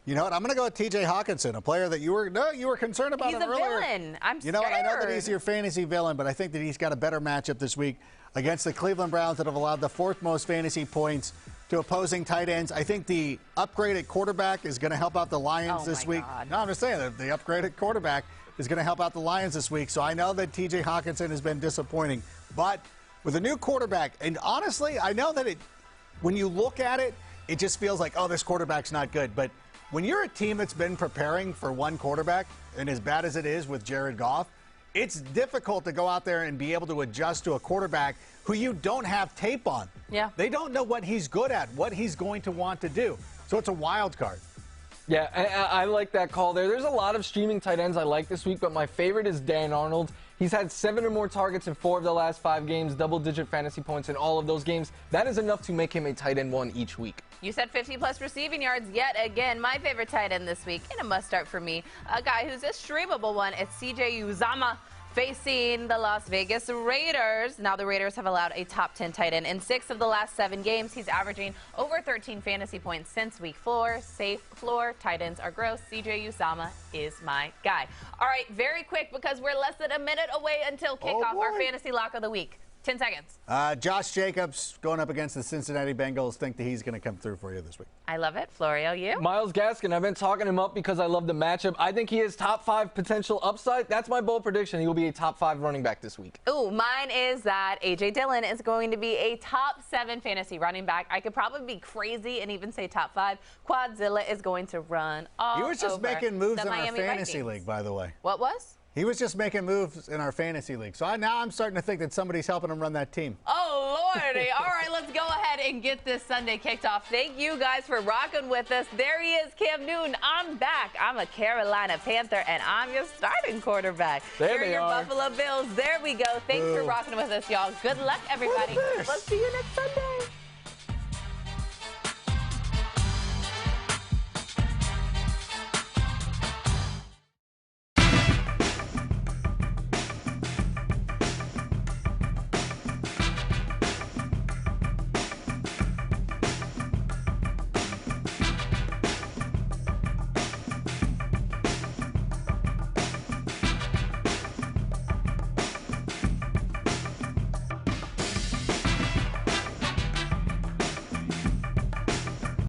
You know what? I'm going to go with T.J. Hawkinson, a player that you were concerned about. He's a earlier. Villain. I'm scared. You know what? I know that he's your fantasy villain, but I think that he's got a better matchup this week against the Cleveland Browns that have allowed the 4th most fantasy points to opposing tight ends. I think the upgraded quarterback is going to help out the Lions this week. God. No, I'm just saying that the upgraded quarterback is going to help out the Lions this week. So I know that T.J. Hawkinson has been disappointing, but with a new quarterback, and honestly, I know that when you look at it, it just feels like, oh, this quarterback's not good. But when you're a team that's been preparing for one quarterback, and as bad as it is with Jared Goff, it's difficult to go out there and be able to adjust to a quarterback who you don't have tape on. Yeah. They don't know what he's good at, what he's going to want to do. So it's a wild card. Yeah, I like that call there. There's a lot of streaming tight ends I like this week, but my favorite is Dan Arnold. He's had 7 or more targets in 4 of the last 5 games, double-digit fantasy points in all of those games. That is enough to make him a tight end 1 each week. You said 50-plus receiving yards yet again. My favorite tight end this week, and a must-start for me, a guy who's a streamable one. It's C.J. Uzomah facing the Las Vegas Raiders. Now the Raiders have allowed a top 10 tight end in 6 of the last 7 games. He's averaging over 13 fantasy points since week 4. Safe floor. Tight ends are gross. C.J. Uzomah is my guy. All right, very quick because we're less than a minute away until kickoff, our fantasy lock of the week. 10 seconds. Josh Jacobs going up against the Cincinnati Bengals. Think that he's going to come through for you this week. I love it. Florio, you? Myles Gaskin, I've been talking him up because I love the matchup. I think he has top 5 potential upside. That's my bold prediction. He will be a top 5 running back this week. Ooh, mine is that A.J. Dillon is going to be a top 7 fantasy running back. I could probably be crazy and even say top 5. Quadzilla is going to run all over. He was just making moves in our Miami fantasy Vikings. league, by the way. What was? He was just making moves in our fantasy league. So now I'm starting to think that somebody's helping him run that team. Oh, Lordy. All right, let's go ahead and get this Sunday kicked off. Thank you guys for rocking with us. There he is, Cam Newton. I'm back. I'm a Carolina Panther, and I'm your starting quarterback. There Here are they your are. Buffalo Bills. There we go. Thanks for rocking with us, y'all. Good luck, everybody. Let's see you next Sunday.